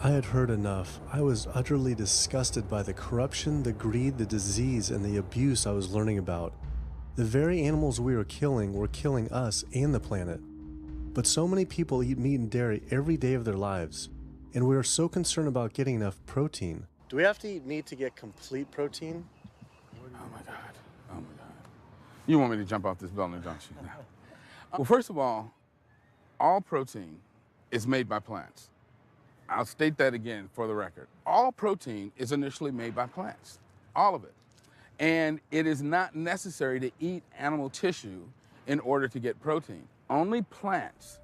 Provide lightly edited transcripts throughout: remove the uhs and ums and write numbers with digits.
I had heard enough. I was utterly disgusted by the corruption, the greed, the disease, and the abuse I was learning about. The very animals we were killing us and the planet. But so many people eat meat and dairy every day of their lives, and we are so concerned about getting enough protein. Do we have to eat meat to get complete protein? Oh my God, oh my God. You want me to jump off this building, don't you? No. Well, first of all protein is made by plants. I'll state that again for the record. All protein is initially made by plants, all of it. And it is not necessary to eat animal tissue in order to get protein. Only plants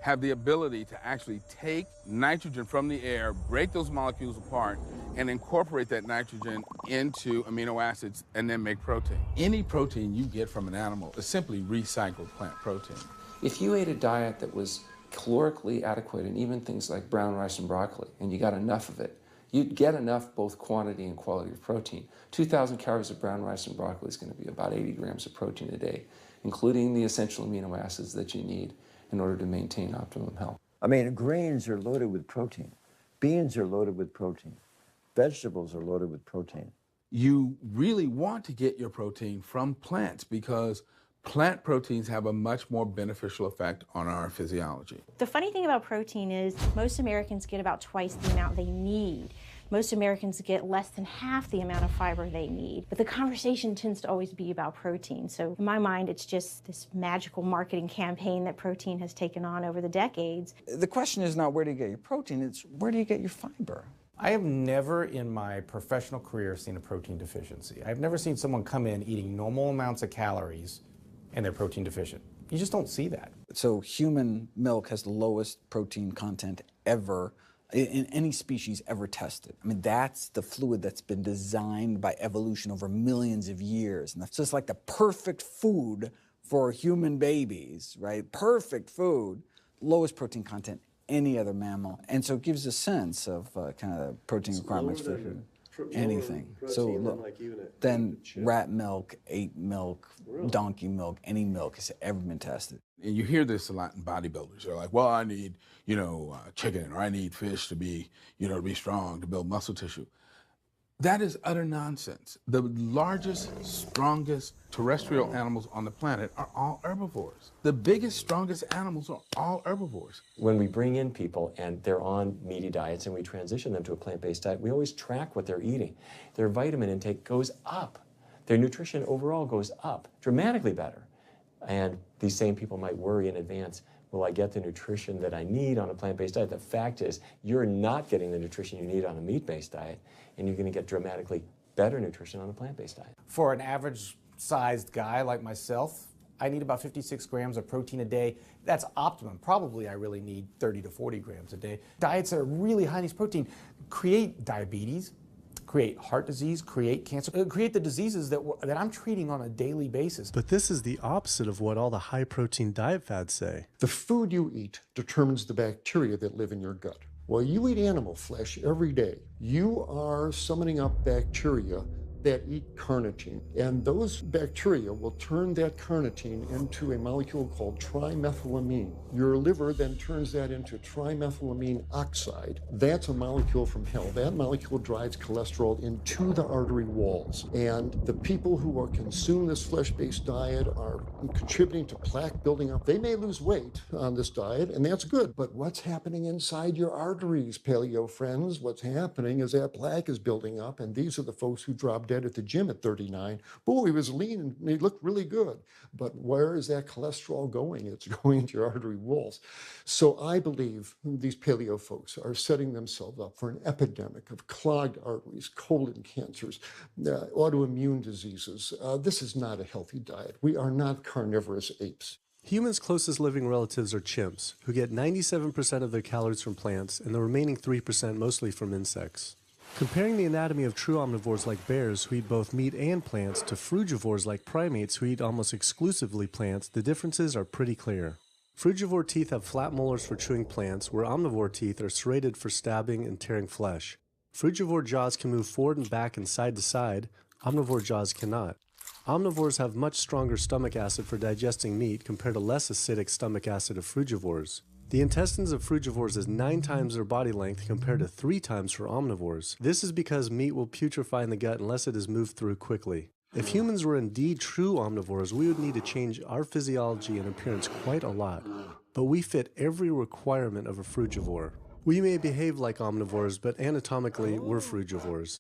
have the ability to actually take nitrogen from the air, break those molecules apart, and incorporate that nitrogen into amino acids and then make protein. Any protein you get from an animal is simply recycled plant protein. If you ate a diet that was calorically adequate, and even things like brown rice and broccoli, and you got enough of it, you'd get enough both quantity and quality of protein. 2,000 calories of brown rice and broccoli is going to be about 80 grams of protein a day, including the essential amino acids that you need in order to maintain optimum health. I mean, grains are loaded with protein. Beans are loaded with protein. Vegetables are loaded with protein. You really want to get your protein from plants because plant proteins have a much more beneficial effect on our physiology. The funny thing about protein is most Americans get about twice the amount they need. Most Americans get less than half the amount of fiber they need. But the conversation tends to always be about protein. So in my mind, it's just this magical marketing campaign that protein has taken on over the decades. The question is not where do you get your protein, it's where do you get your fiber? I have never in my professional career seen a protein deficiency. I've never seen someone come in eating normal amounts of calories and they're protein deficient. You just don't see that. So human milk has the lowest protein content ever in any species ever tested. I mean, that's the fluid that's been designed by evolution over millions of years. And so it's like the perfect food for human babies, right? Perfect food, lowest protein content any other mammal. And so it gives a sense of kind of protein requirements for anything. So look, then rat milk, ape milk, donkey milk, any milk has ever been tested. And you hear this a lot in bodybuilders. They're like, well, I need, chicken, or I need fish to be, to be strong, to build muscle tissue. That is utter nonsense. The largest, strongest terrestrial animals on the planet are all herbivores. The biggest, strongest animals are all herbivores. When we bring in people and they're on meaty diets and we transition them to a plant-based diet, we always track what they're eating. Their vitamin intake goes up. Their nutrition overall goes up, dramatically better. And these same people might worry in advance, will I get the nutrition that I need on a plant-based diet? The fact is, you're not getting the nutrition you need on a meat-based diet, and you're going to get dramatically better nutrition on a plant-based diet. For an average-sized guy like myself, I need about 56 grams of protein a day. That's optimum. Probably I really need 30 to 40 grams a day. Diets that are really high in these protein create diabetes, create heart disease, create cancer, create the diseases that I'm treating on a daily basis. But this is the opposite of what all the high-protein diet fads say. The food you eat determines the bacteria that live in your gut. While you eat animal flesh every day, you are summoning up bacteria that eat carnitine. And those bacteria will turn that carnitine into a molecule called trimethylamine. Your liver then turns that into trimethylamine oxide. That's a molecule from hell. That molecule drives cholesterol into the artery walls. And the people who are consuming this flesh-based diet are contributing to plaque building up. They may lose weight on this diet, and that's good. But what's happening inside your arteries, paleo friends? What's happening is that plaque is building up, and these are the folks who drop dead at the gym at 39. Boy, he was lean and he looked really good. But where is that cholesterol going? It's going into your artery walls. So I believe these paleo folks are setting themselves up for an epidemic of clogged arteries, colon cancers, autoimmune diseases. This is not a healthy diet. We are not carnivorous apes. Humans' closest living relatives are chimps, who get 97% of their calories from plants and the remaining 3% mostly from insects. Comparing the anatomy of true omnivores like bears, who eat both meat and plants, to frugivores like primates, who eat almost exclusively plants, the differences are pretty clear. Frugivore teeth have flat molars for chewing plants, where omnivore teeth are serrated for stabbing and tearing flesh. Frugivore jaws can move forward and back and side to side. Omnivore jaws cannot. Omnivores have much stronger stomach acid for digesting meat compared to less acidic stomach acid of frugivores. The intestines of frugivores is 9 times their body length compared to 3 times for omnivores. This is because meat will putrefy in the gut unless it is moved through quickly. If humans were indeed true omnivores, we would need to change our physiology and appearance quite a lot. But we fit every requirement of a frugivore. We may behave like omnivores, but anatomically, we're frugivores.